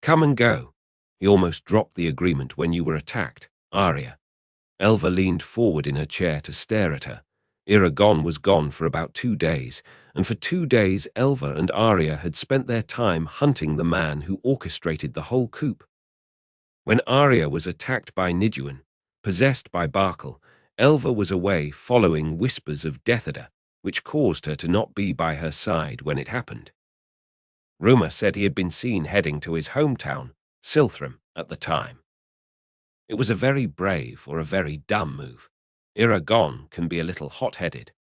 Come and go. He almost dropped the agreement when you were attacked, Arya. Elva leaned forward in her chair to stare at her. Eragon was gone for about 2 days, and for 2 days Elva and Arya had spent their time hunting the man who orchestrated the whole coup. When Arya was attacked by Niduan, possessed by Barkle, Elva was away following whispers of Dethida, which caused her to not be by her side when it happened. Rumour said he had been seen heading to his hometown, Silthram, at the time. It was a very brave or a very dumb move. Eragon can be a little hot-headed.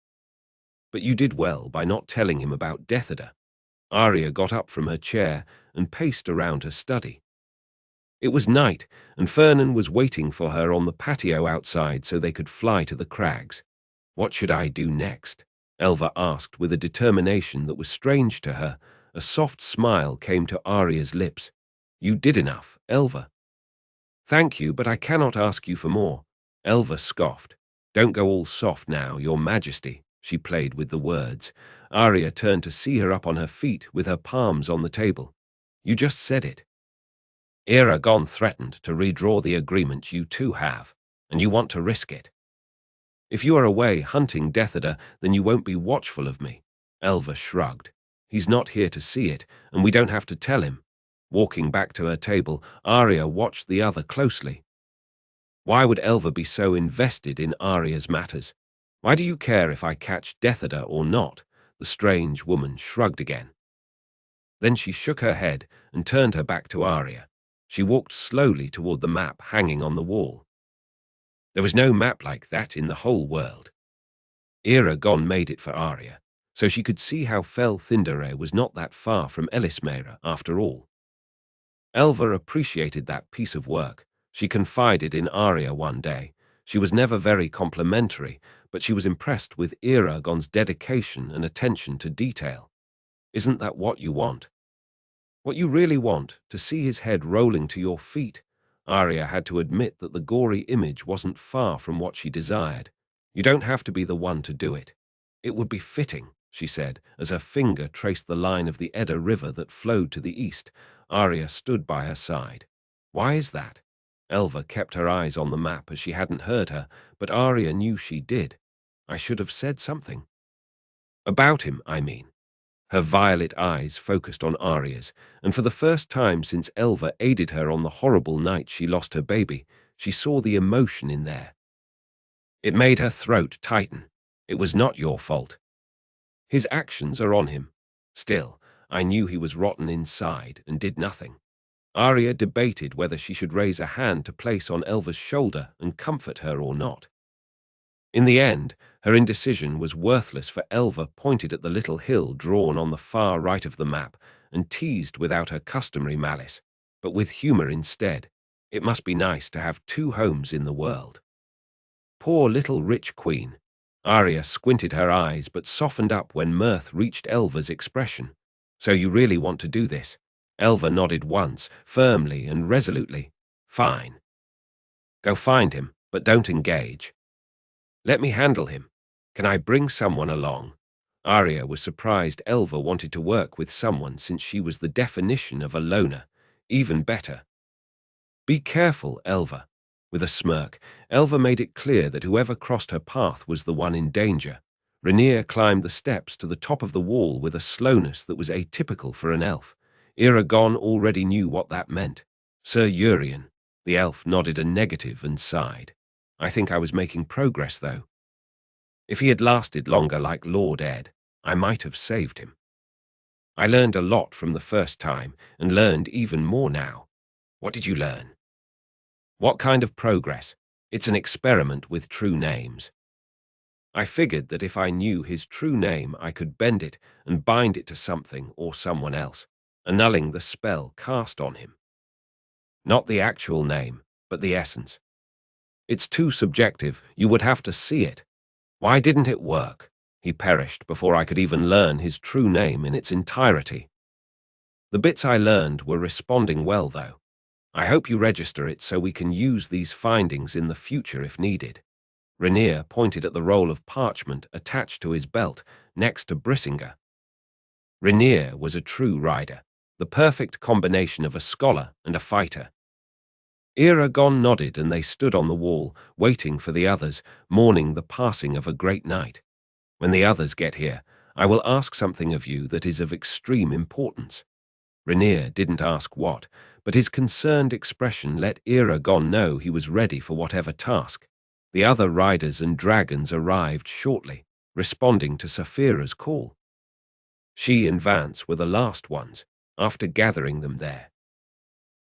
But you did well by not telling him about Dethida. Arya got up from her chair and paced around her study. It was night, and Fernan was waiting for her on the patio outside so they could fly to the crags. What should I do next? Elva asked with a determination that was strange to her. A soft smile came to Arya's lips. You did enough, Elva. Thank you, but I cannot ask you for more. Elva scoffed. Don't go all soft now, your majesty, she played with the words. Arya turned to see her up on her feet with her palms on the table. You just said it. Eragon threatened to redraw the agreement you two have, and you want to risk it. If you are away hunting Dethida, then you won't be watchful of me. Elva shrugged. He's not here to see it, and we don't have to tell him. Walking back to her table, Arya watched the other closely. Why would Elva be so invested in Arya's matters? Why do you care if I catch Dethida or not? The strange woman shrugged again. Then she shook her head and turned her back to Arya. She walked slowly toward the map hanging on the wall. There was no map like that in the whole world. Eragon made it for Arya, so she could see how Fel Thindere was not that far from Elismera after all. Elva appreciated that piece of work. She confided in Arya one day. She was never very complimentary, but she was impressed with Eragon's dedication and attention to detail. Isn't that what you want? What you really want, to see his head rolling to your feet? Arya had to admit that the gory image wasn't far from what she desired. You don't have to be the one to do it. It would be fitting, she said, as her finger traced the line of the Edda River that flowed to the east. Arya stood by her side. Why is that? Elva kept her eyes on the map as she hadn't heard her, but Arya knew she did. I should have said something. About him, I mean. Her violet eyes focused on Arya's, and for the first time since Elva aided her on the horrible night she lost her baby, she saw the emotion in there. It made her throat tighten. It was not your fault. His actions are on him. Still, I knew he was rotten inside and did nothing. Arya debated whether she should raise a hand to place on Elva's shoulder and comfort her or not. In the end, her indecision was worthless, for Elva pointed at the little hill drawn on the far right of the map and teased without her customary malice, but with humor instead. It must be nice to have two homes in the world. Poor little rich queen. Arya squinted her eyes but softened up when mirth reached Elva's expression. So you really want to do this? Elva nodded once, firmly and resolutely. Fine. Go find him, but don't engage. Let me handle him. Can I bring someone along? Arya was surprised Elva wanted to work with someone, since she was the definition of a loner. Even better. Be careful, Elva. With a smirk, Elva made it clear that whoever crossed her path was the one in danger. Rainier climbed the steps to the top of the wall with a slowness that was atypical for an elf. Eragon already knew what that meant. Sir Urien. The elf nodded a negative and sighed. I think I was making progress, though. If he had lasted longer like Lord Ed, I might have saved him. I learned a lot from the first time, and learned even more now. What did you learn? What kind of progress? It's an experiment with true names. I figured that if I knew his true name, I could bend it and bind it to something or someone else, annulling the spell cast on him. Not the actual name, but the essence. It's too subjective. You would have to see it. Why didn't it work? He perished before I could even learn his true name in its entirety. The bits I learned were responding well, though. I hope you register it so we can use these findings in the future if needed. Rainier pointed at the roll of parchment attached to his belt next to Brissinger. Rainier was a true rider. the perfect combination of a scholar and a fighter. Eragon nodded and they stood on the wall, waiting for the others, mourning the passing of a great knight. When the others get here, I will ask something of you that is of extreme importance. Rainier didn't ask what, but his concerned expression let Eragon know he was ready for whatever task. The other riders and dragons arrived shortly, responding to Saphira's call. She and Vance were the last ones, after gathering them there.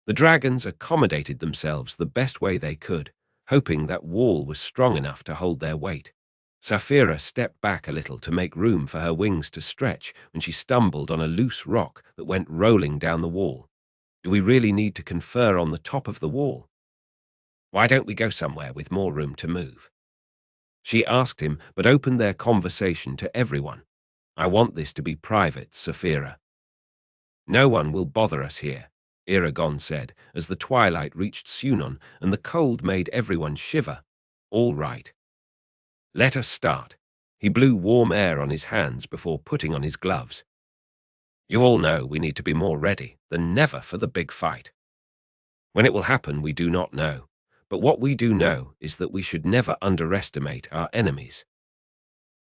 The dragons accommodated themselves the best way they could, hoping that wall was strong enough to hold their weight. Saphira stepped back a little to make room for her wings to stretch when she stumbled on a loose rock that went rolling down the wall. Do we really need to confer on the top of the wall? Why don't we go somewhere with more room to move? She asked him, but opened their conversation to everyone. I want this to be private, Saphira. No one will bother us here, Eragon said, as the twilight reached Sunon and the cold made everyone shiver. All right. Let us start. He blew warm air on his hands before putting on his gloves. You all know we need to be more ready than never for the big fight. When it will happen, we do not know. But what we do know is that we should never underestimate our enemies.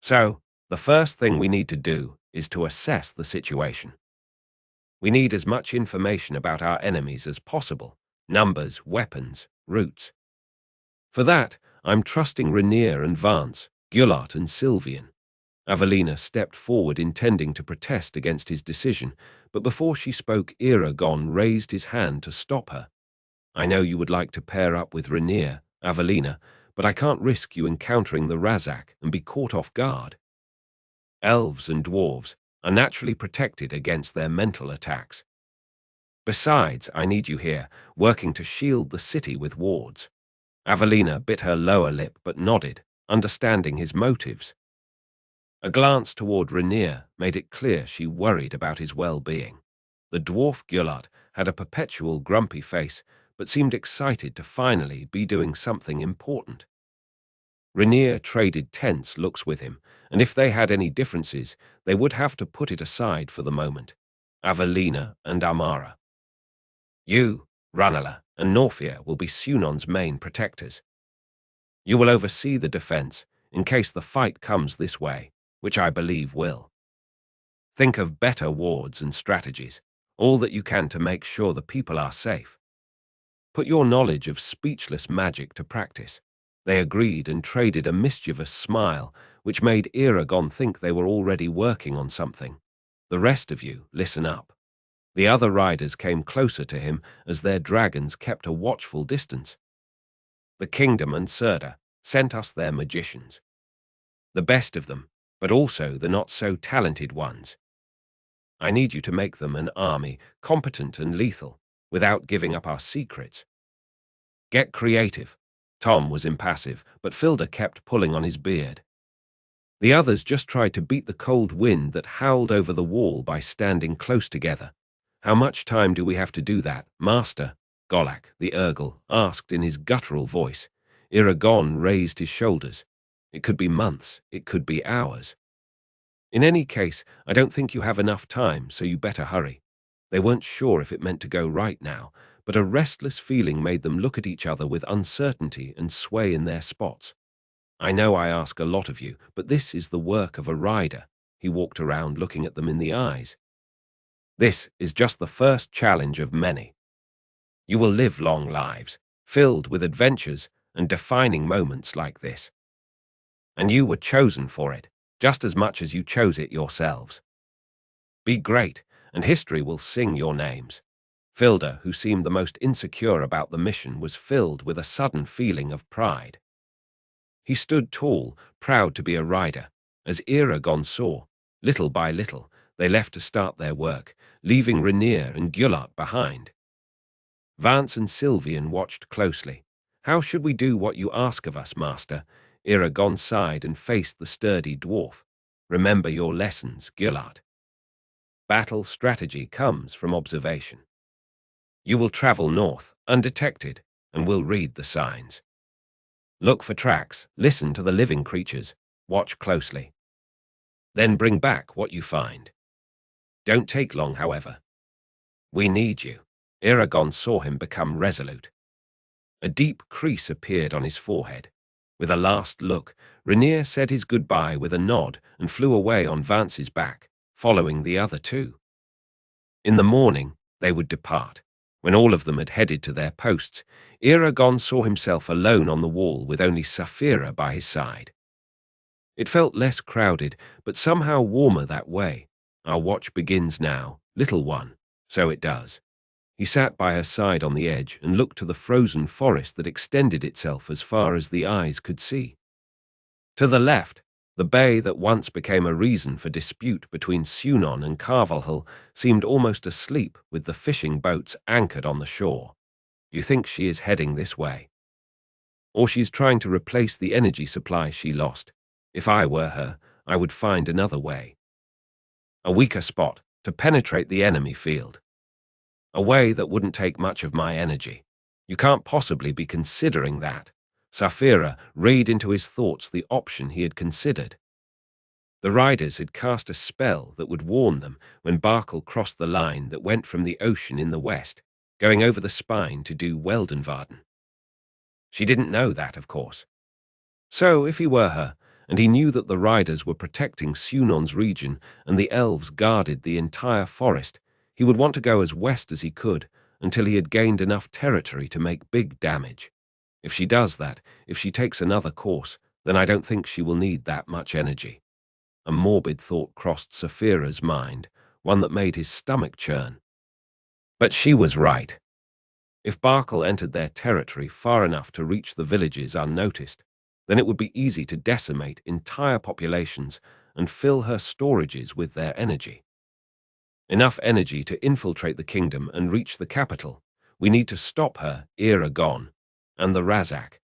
So, the first thing we need to do is to assess the situation. We need as much information about our enemies as possible: numbers, weapons, routes. For that, I'm trusting Rainier and Vance, Guillart and Sylvian. Avelina stepped forward intending to protest against his decision, but before she spoke, Eragon raised his hand to stop her. I know you would like to pair up with Rainier, Avelina, but I can't risk you encountering the Razak and be caught off guard. Elves and dwarves are naturally protected against their mental attacks. Besides, I need you here, working to shield the city with wards. Avelina bit her lower lip but nodded, understanding his motives. A glance toward Rainier made it clear she worried about his well-being. The dwarf Guillart had a perpetual grumpy face, but seemed excited to finally be doing something important. Rainier traded tense looks with him, and if they had any differences, they would have to put it aside for the moment. Avelina and Amara. You, Ranala, and Norfia will be Sunon's main protectors. You will oversee the defense in case the fight comes this way, which I believe will. Think of better wards and strategies, all that you can to make sure the people are safe. Put your knowledge of speechless magic to practice. They agreed and traded a mischievous smile, which made Eragon think they were already working on something. The rest of you, listen up. The other riders came closer to him as their dragons kept a watchful distance. The kingdom and Serda sent us their magicians. The best of them, but also the not-so-talented ones. I need you to make them an army, competent and lethal, without giving up our secrets. Get creative. Tom was impassive, but Filda kept pulling on his beard. The others just tried to beat the cold wind that howled over the wall by standing close together. How much time do we have to do that, Master? Golak, the Urgle, asked in his guttural voice. Eragon raised his shoulders. It could be months, it could be hours. In any case, I don't think you have enough time, so you better hurry. They weren't sure if it meant to go right now, but a restless feeling made them look at each other with uncertainty and sway in their spots. I know I ask a lot of you, but this is the work of a rider. He walked around looking at them in the eyes. This is just the first challenge of many. You will live long lives, filled with adventures and defining moments like this. And you were chosen for it, just as much as you chose it yourselves. Be great, and history will sing your names. Filda, who seemed the most insecure about the mission, was filled with a sudden feeling of pride. He stood tall, proud to be a rider. As Eragon saw, little by little, they left to start their work, leaving Rainier and Guillart behind. Vance and Sylvian watched closely. How should we do what you ask of us, Master? Eragon sighed and faced the sturdy dwarf. Remember your lessons, Guillart. Battle strategy comes from observation. You will travel north, undetected, and will read the signs. Look for tracks, listen to the living creatures, watch closely. Then bring back what you find. Don't take long, however. We need you. Eragon saw him become resolute. A deep crease appeared on his forehead. With a last look, Rainier said his goodbye with a nod and flew away on Vance's back, following the other two. In the morning, they would depart. When all of them had headed to their posts, Eragon saw himself alone on the wall with only Saphira by his side. It felt less crowded, but somehow warmer that way. Our watch begins now, little one. So it does. He sat by her side on the edge and looked to the frozen forest that extended itself as far as the eyes could see. To the left, the bay that once became a reason for dispute between Sunon and Carvalhal seemed almost asleep with the fishing boats anchored on the shore. You think she is heading this way. Or she's trying to replace the energy supply she lost. If I were her, I would find another way. A weaker spot to penetrate the enemy field. A way that wouldn't take much of my energy. You can't possibly be considering that. Saphira read into his thoughts the option he had considered. The riders had cast a spell that would warn them when Barkle crossed the line that went from the ocean in the west, going over the spine to do Weldenvarden. She didn't know that, of course. So, if he were her, and he knew that the riders were protecting Sunon's region and the elves guarded the entire forest, he would want to go as west as he could until he had gained enough territory to make big damage. If she does that, if she takes another course, then I don't think she will need that much energy. A morbid thought crossed Saphira's mind, one that made his stomach churn. But she was right. If Barkle entered their territory far enough to reach the villages unnoticed, then it would be easy to decimate entire populations and fill her storages with their energy. Enough energy to infiltrate the kingdom and reach the capital. We need to stop her, Eragon, and the Razak.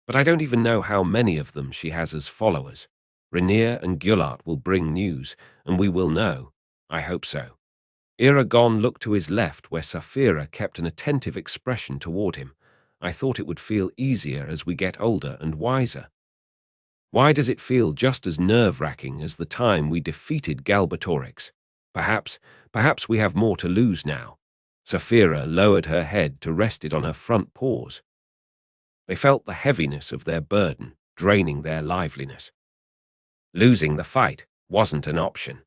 But I don't even know how many of them she has as followers. Rainier and Gullart will bring news, and we will know. I hope so. Eragon looked to his left where Saphira kept an attentive expression toward him. I thought it would feel easier as we get older and wiser. Why does it feel just as nerve-wracking as the time we defeated Galbatorix? Perhaps we have more to lose now. Saphira lowered her head to rest it on her front paws. They felt the heaviness of their burden, draining their liveliness. Losing the fight wasn't an option.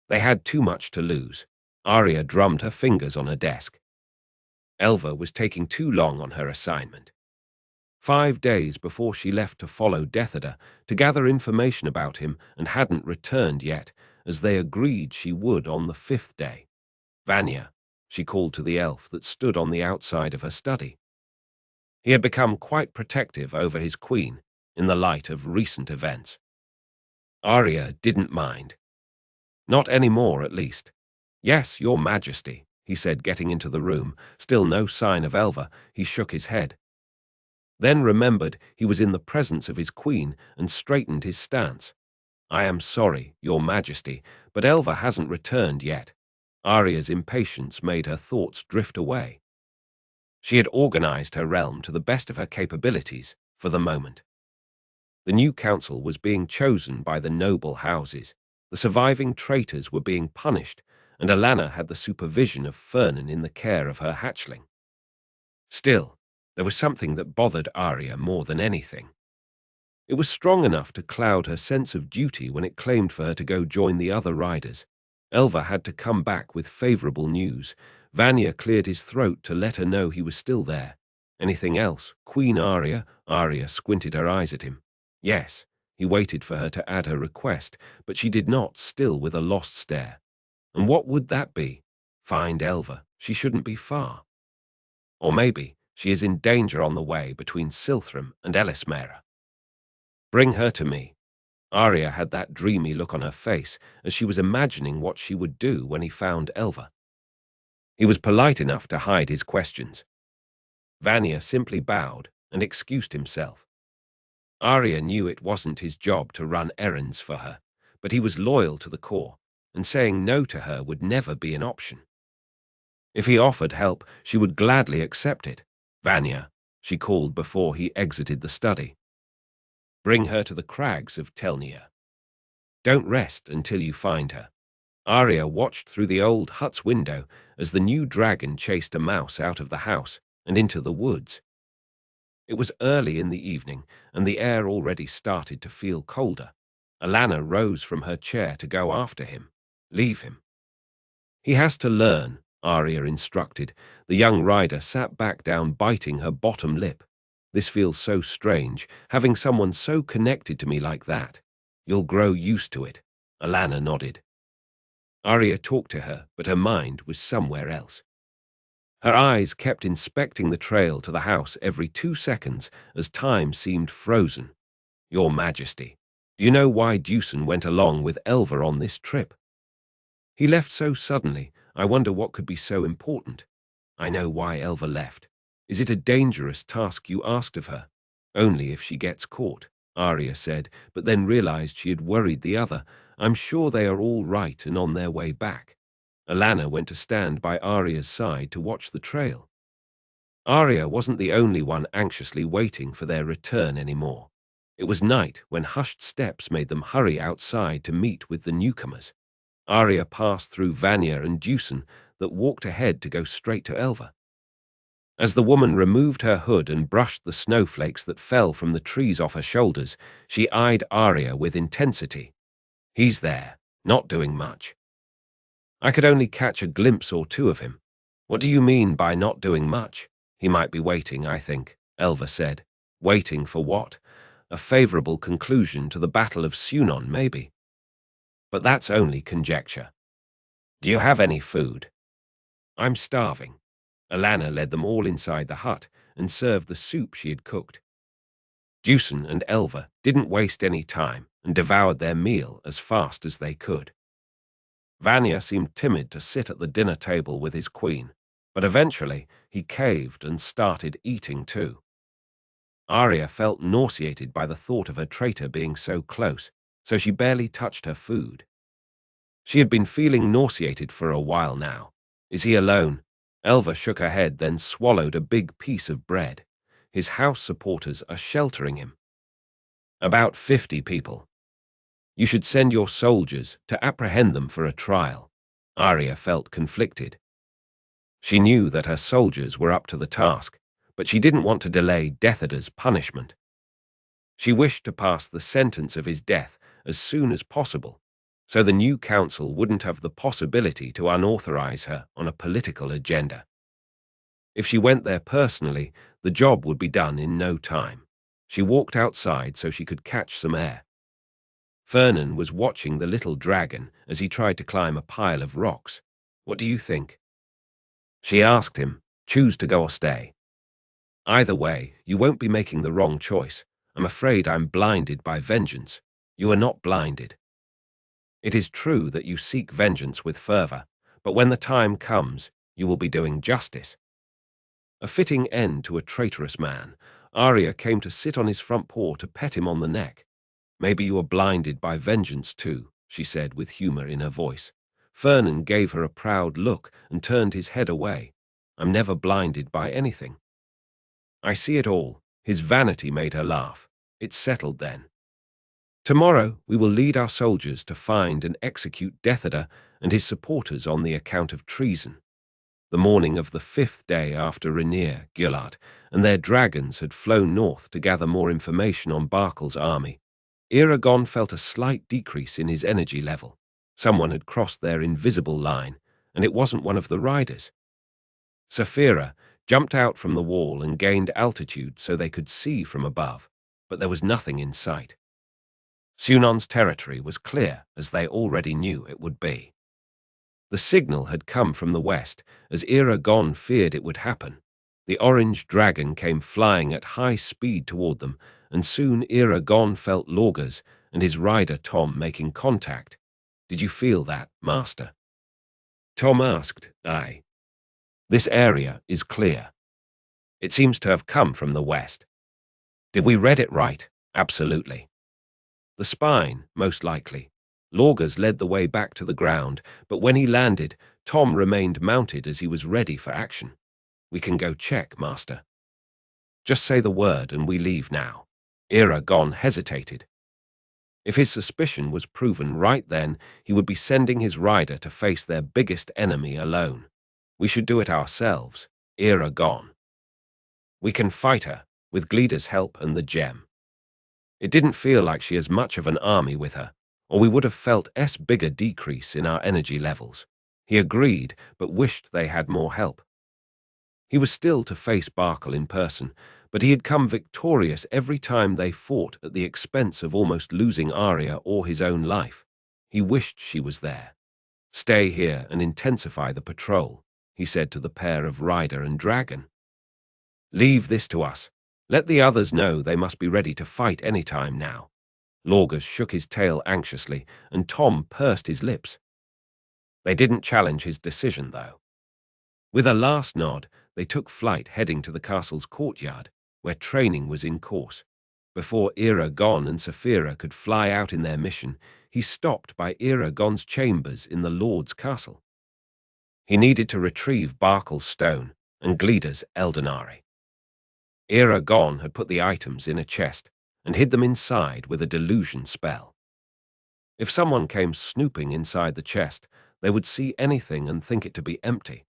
They had too much to lose. Arya drummed her fingers on her desk. Elva was taking too long on her assignment. 5 days before she left to follow Deathada to gather information about him and hadn't returned yet, as they agreed she would on the 5th day. Vanya, she called to the elf that stood on the outside of her study. He had become quite protective over his queen in the light of recent events. Arya didn't mind. Not anymore, at least. Yes, your majesty, he said, getting into the room. Still no sign of Elva. He shook his head. Then remembered he was in the presence of his queen and straightened his stance. I am sorry, your majesty, but Elva hasn't returned yet. Arya's impatience made her thoughts drift away. She had organized her realm to the best of her capabilities for the moment. The new council was being chosen by the noble houses. The surviving traitors were being punished, and Alanna had the supervision of Fernan in the care of her hatchling. Still, there was something that bothered Arya more than anything. It was strong enough to cloud her sense of duty when it claimed for her to go join the other riders. Elva had to come back with favorable news. Vanya cleared his throat to let her know he was still there. Anything else? Queen Arya? Arya squinted her eyes at him. Yes, he waited for her to add her request, but she did not, still with a lost stare. And what would that be? Find Elva. She shouldn't be far. Or maybe she is in danger on the way between Silthram and Elismera. Bring her to me. Arya had that dreamy look on her face as she was imagining what she would do when he found Elva. He was polite enough to hide his questions. Vanya simply bowed and excused himself. Arya knew it wasn't his job to run errands for her, but he was loyal to the core, and saying no to her would never be an option. If he offered help, she would gladly accept it. Vanya, she called before he exited the study. Bring her to the crags of Telnia. Don't rest until you find her. Arya watched through the old hut's window as the new dragon chased a mouse out of the house and into the woods. It was early in the evening, and the air already started to feel colder. Alana rose from her chair to go after him. Leave him. He has to learn, Arya instructed. The young rider sat back down, biting her bottom lip. This feels so strange, having someone so connected to me like that. You'll grow used to it. Alana nodded. Arya talked to her, but her mind was somewhere else. Her eyes kept inspecting the trail to the house every 2 seconds as time seemed frozen. Your Majesty, do you know why Dewson went along with Elva on this trip? He left so suddenly. I wonder what could be so important. I know why Elva left. Is it a dangerous task you asked of her? Only if she gets caught, Arya said, but then realized she had worried the other. I'm sure they are all right and on their way back. Alana went to stand by Arya's side to watch the trail. Arya wasn't the only one anxiously waiting for their return anymore. It was night when hushed steps made them hurry outside to meet with the newcomers. Arya passed through Vanya and Dewson that walked ahead to go straight to Elva. As the woman removed her hood and brushed the snowflakes that fell from the trees off her shoulders, she eyed Arya with intensity. He's there, not doing much. I could only catch a glimpse or two of him. What do you mean by not doing much? He might be waiting, I think, Elva said. Waiting for what? A favorable conclusion to the Battle of Sunon, maybe. But that's only conjecture. Do you have any food? I'm starving. Alana led them all inside the hut and served the soup she had cooked. Dewson and Elva didn't waste any time and devoured their meal as fast as they could. Vanya seemed timid to sit at the dinner table with his queen, but eventually he caved and started eating too. Arya felt nauseated by the thought of her traitor being so close, so she barely touched her food. She had been feeling nauseated for a while now. Is he alone? Elva shook her head, then swallowed a big piece of bread. His house supporters are sheltering him. About 50 people. You should send your soldiers to apprehend them for a trial. Arya felt conflicted. She knew that her soldiers were up to the task, but she didn't want to delay Deathada's punishment. She wished to pass the sentence of his death as soon as possible, so the new council wouldn't have the possibility to unauthorize her on a political agenda. If she went there personally, the job would be done in no time. She walked outside so she could catch some air. Fernan was watching the little dragon as he tried to climb a pile of rocks. What do you think? She asked him. Choose to go or stay. Either way, you won't be making the wrong choice. I'm afraid I'm blinded by vengeance. You are not blinded. It is true that you seek vengeance with fervor, but when the time comes, you will be doing justice. A fitting end to a traitorous man, Arya came to sit on his front paw to pet him on the neck. Maybe you are blinded by vengeance too, she said with humor in her voice. Fernan gave her a proud look and turned his head away. I'm never blinded by anything. I see it all. His vanity made her laugh. It's settled then. Tomorrow we will lead our soldiers to find and execute Deathada and his supporters on the account of treason. The morning of the 5th day after Rhaenyra, Gilad, and their dragons had flown north to gather more information on Barkel's army, Eragon felt a slight decrease in his energy level. Someone had crossed their invisible line, and it wasn't one of the riders. Saphira jumped out from the wall and gained altitude so they could see from above, but there was nothing in sight. Sunon's territory was clear, as they already knew it would be. The signal had come from the west, as Eragon feared it would happen. The orange dragon came flying at high speed toward them, and soon Eragon felt Lorgas and his rider Tom making contact. Did you feel that, Master? Tom asked. Aye. This area is clear. It seems to have come from the west. Did we read it right? Absolutely. The spine, most likely. Lorgas led the way back to the ground, but when he landed, Tom remained mounted as he was ready for action. We can go check, Master. Just say the word and we leave now. Eragon hesitated. If his suspicion was proven right then, he would be sending his rider to face their biggest enemy alone. We should do it ourselves. Eragon. We can fight her, with Gleda's help and the gem. It didn't feel like she has much of an army with her, or we would have felt a bigger decrease in our energy levels. He agreed, but wished they had more help. He was still to face Barkle in person, but he had come victorious every time they fought at the expense of almost losing Arya or his own life. He wished she was there. "Stay here and intensify the patrol," he said to the pair of rider and dragon. "Leave this to us. Let the others know they must be ready to fight any time now." Lorgas shook his tail anxiously, and Tom pursed his lips. They didn't challenge his decision, though. With a last nod, they took flight heading to the castle's courtyard, where training was in course. Before Eragon and Saphira could fly out in their mission, he stopped by Eragon's chambers in the Lord's castle. He needed to retrieve Barkle's stone and Gleda's Eldenari. Eragon had put the items in a chest and hid them inside with a delusion spell. If someone came snooping inside the chest, they would see anything and think it to be empty.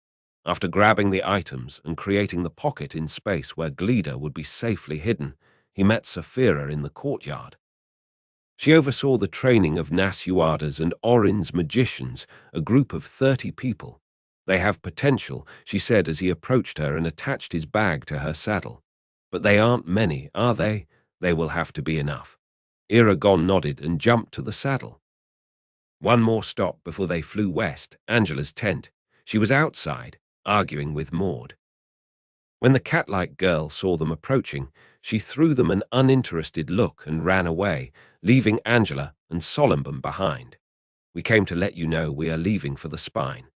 After grabbing the items and creating the pocket in space where Gleda would be safely hidden, he met Saphira in the courtyard. She oversaw the training of Nasuada's and Orin's magicians, a group of 30 people. "They have potential," she said as he approached her and attached his bag to her saddle. "But they aren't many, are they? They will have to be enough." Eragon nodded and jumped to the saddle. One more stop before they flew west, Angela's tent. She was outside, arguing with Maud. When the cat-like girl saw them approaching, she threw them an uninterested look and ran away, leaving Angela and Solomon behind. "We came to let you know we are leaving for the spine.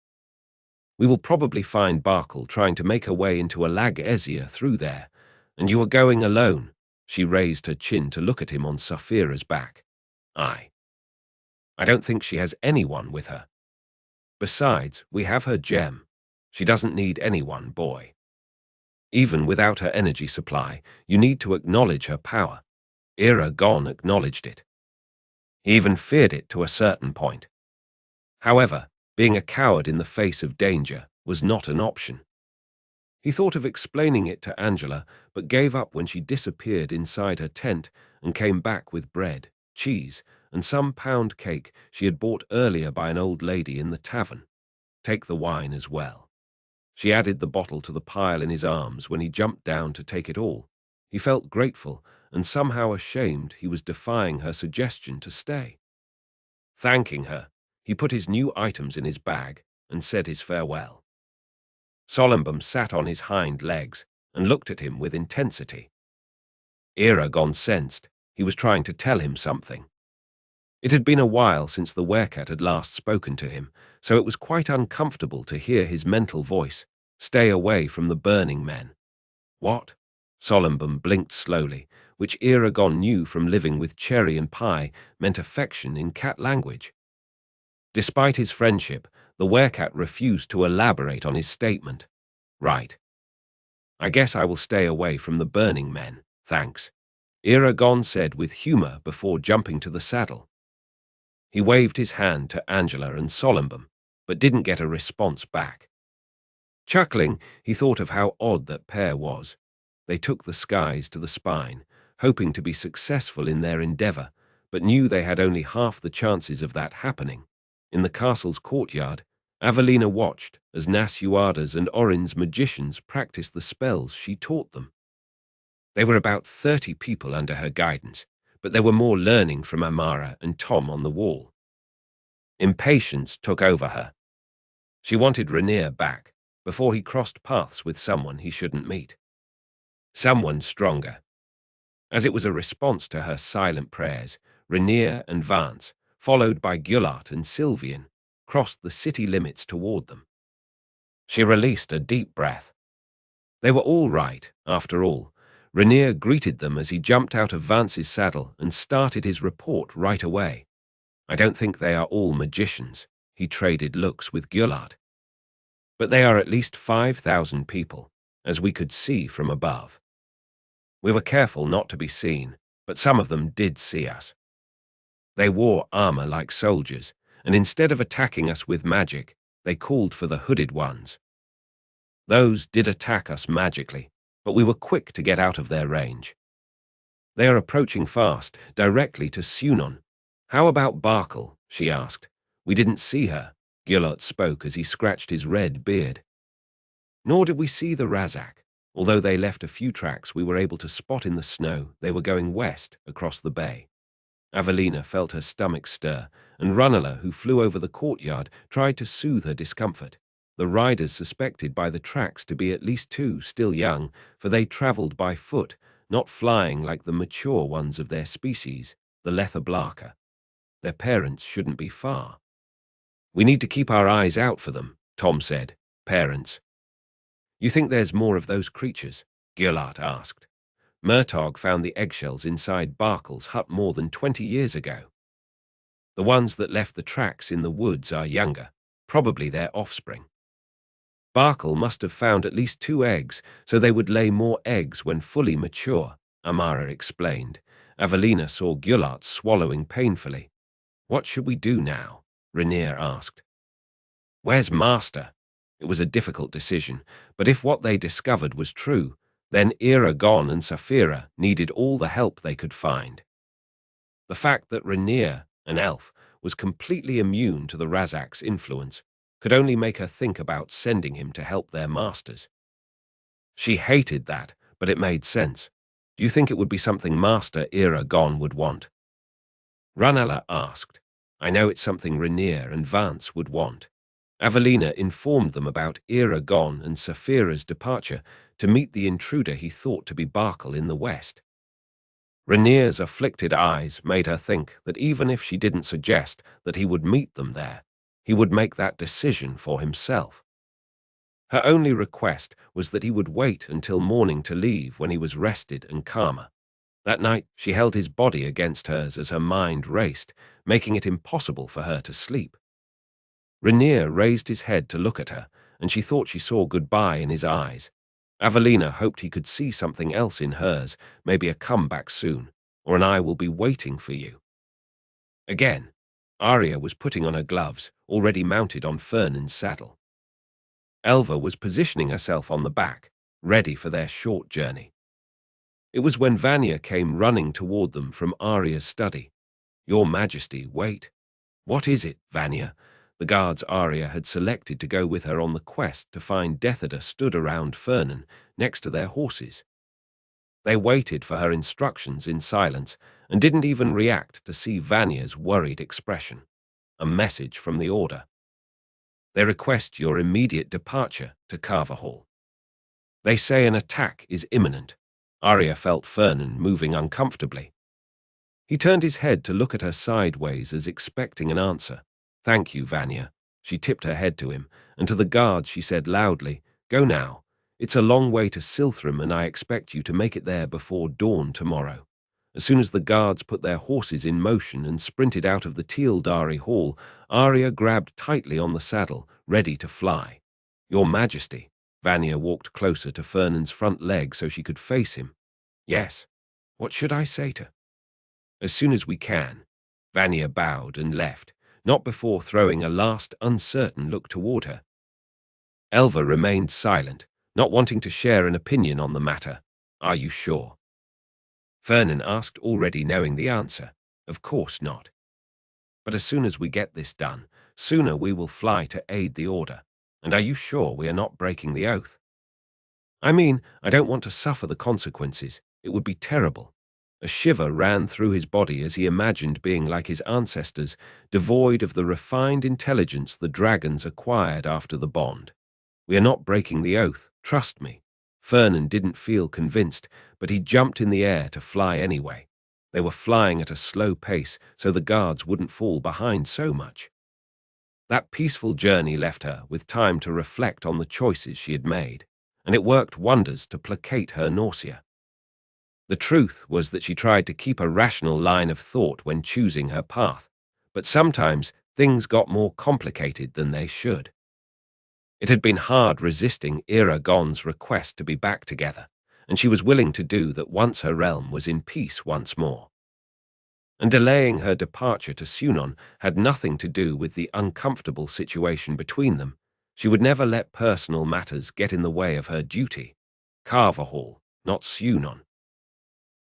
We will probably find Barkle trying to make her way into a Lag Ezia through there, and you are going alone." She raised her chin to look at him on Saphira's back. "I don't think she has anyone with her. Besides, we have her gem. She doesn't need anyone, boy. Even without her energy supply, you need to acknowledge her power." Eragon acknowledged it. He even feared it to a certain point. However, being a coward in the face of danger was not an option. He thought of explaining it to Angela, but gave up when she disappeared inside her tent and came back with bread, cheese, and some pound cake she had bought earlier by an old lady in the tavern. "Take the wine as well." She added the bottle to the pile in his arms when he jumped down to take it all. He felt grateful and somehow ashamed he was defying her suggestion to stay. Thanking her, he put his new items in his bag and said his farewell. Solomon sat on his hind legs and looked at him with intensity. Eragon sensed he was trying to tell him something. It had been a while since the werecat had last spoken to him, so it was quite uncomfortable to hear his mental voice. "Stay away from the burning men." "What?" Solomon blinked slowly, which Eragon knew from living with Cherry and Pie meant affection in cat language. Despite his friendship, the werecat refused to elaborate on his statement. "Right. I guess I will stay away from the burning men, thanks," Eragon said with humor before jumping to the saddle. He waved his hand to Angela and Solomon, but didn't get a response back. Chuckling, he thought of how odd that pair was. They took the skies to the spine, hoping to be successful in their endeavor, but knew they had only half the chances of that happening. In the castle's courtyard, Avelina watched as Nasuada's and Orin's magicians practiced the spells she taught them. They were about 30 people under her guidance, but there were more learning from Amara and Tom on the wall. Impatience took over her. She wanted Rainier back before he crossed paths with someone he shouldn't meet. Someone stronger. As it was a response to her silent prayers, Rainier and Vance, followed by Gullart and Sylvian, crossed the city limits toward them. She released a deep breath. They were all right, after all. Rainier greeted them as he jumped out of Vance's saddle and started his report right away. "I don't think they are all magicians," he traded looks with Gullart. "But they are at least 5,000 people, as we could see from above. We were careful not to be seen, but some of them did see us." They wore armor like soldiers, and instead of attacking us with magic, they called for the hooded ones. Those did attack us magically, but we were quick to get out of their range. They are approaching fast, directly to Sunon. How about Barkle? She asked. We didn't see her, Gillot spoke as he scratched his red beard. Nor did we see the Razak. Although they left a few tracks we were able to spot in the snow, they were going west across the bay. Avelina felt her stomach stir, and Runela, who flew over the courtyard, tried to soothe her discomfort. The riders suspected by the tracks to be at least two, still young, for they travelled by foot, not flying like the mature ones of their species, the Lethablaka. Their parents shouldn't be far. We need to keep our eyes out for them, Tom said. Parents. You think there's more of those creatures? Gillard asked. Murtagh found the eggshells inside Barkle's hut more than 20 years ago. The ones that left the tracks in the woods are younger, probably their offspring. Barkle must have found at least 2 eggs, so they would lay more eggs when fully mature, Amara explained. Avelina saw Gillard swallowing painfully. What should we do now? Rainier asked. Where's Master? It was a difficult decision, but if what they discovered was true, then Eragon and Saphira needed all the help they could find. The fact that Rainier, an elf, was completely immune to the Razak's influence could only make her think about sending him to help their masters. She hated that, but it made sense. Do you think it would be something Master Eragon would want? Ranella asked. I know it's something Rainier and Vance would want. Avelina informed them about Eragon and Saphira's departure to meet the intruder he thought to be Barkle in the west. Rainier's afflicted eyes made her think that even if she didn't suggest that he would meet them there, he would make that decision for himself. Her only request was that he would wait until morning to leave when he was rested and calmer. That night she held his body against hers as her mind raced, making it impossible for her to sleep. Rainier raised his head to look at her, and she thought she saw goodbye in his eyes. Avelina hoped he could see something else in hers, maybe a comeback soon, or an I will be waiting for you. Again, Arya was putting on her gloves, already mounted on Fernan's saddle. Elva was positioning herself on the back, ready for their short journey. It was when Vanya came running toward them from Arya's study. Your Majesty, wait. What is it, Vanya? The guards Arya had selected to go with her on the quest to find Deathada stood around Fernan, next to their horses. They waited for her instructions in silence and didn't even react to see Vanya's worried expression. A message from the Order. They request your immediate departure to Carverhall. They say an attack is imminent. Arya felt Fernan moving uncomfortably. He turned his head to look at her sideways as expecting an answer. Thank you, Vanya. She tipped her head to him, and to the guards she said loudly, Go now. It's a long way to Silthram, and I expect you to make it there before dawn tomorrow. As soon as the guards put their horses in motion and sprinted out of the Tealdari Hall, Arya grabbed tightly on the saddle, ready to fly. Your Majesty. Vanya walked closer to Fernan's front leg so she could face him. Yes. What should I say to? As soon as we can. Vanya bowed and left, not before throwing a last uncertain look toward her. Elva remained silent, not wanting to share an opinion on the matter. Are you sure? Fernan asked, already knowing the answer. Of course not. But as soon as we get this done, sooner we will fly to aid the Order. And are you sure we are not breaking the oath? I mean, I don't want to suffer the consequences. It would be terrible. A shiver ran through his body as he imagined being like his ancestors, devoid of the refined intelligence the dragons acquired after the bond. We are not breaking the oath, trust me. Fernan didn't feel convinced, but he jumped in the air to fly anyway. They were flying at a slow pace, so the guards wouldn't fall behind so much. That peaceful journey left her with time to reflect on the choices she had made, and it worked wonders to placate her nausea. The truth was that she tried to keep a rational line of thought when choosing her path, but sometimes things got more complicated than they should. It had been hard resisting Eragon's request to be back together, and she was willing to do that once her realm was in peace once more. and delaying her departure to Sunon had nothing to do with the uncomfortable situation between them. She would never let personal matters get in the way of her duty. Carver Hall, not Sunon.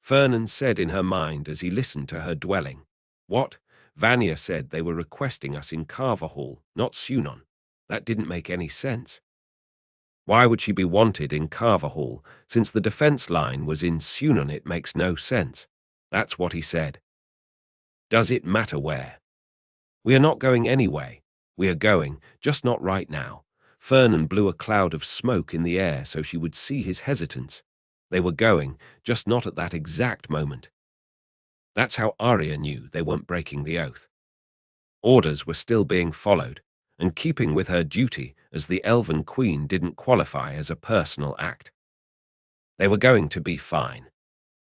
Fernan said in her mind as he listened to her dwelling. What? Vanya said they were requesting us in Carver Hall, not Sunon. That didn't make any sense. Why would she be wanted in Carver Hall, since the defense line was in Sunon? It makes no sense. That's what he said. Does it matter where? We are not going anyway. We are going, just not right now. Fernan blew a cloud of smoke in the air so she would see his hesitance. They were going, just not at that exact moment. That's how Arya knew they weren't breaking the oath. Orders were still being followed, and keeping with her duty as the Elven Queen didn't qualify as a personal act. They were going to be fine.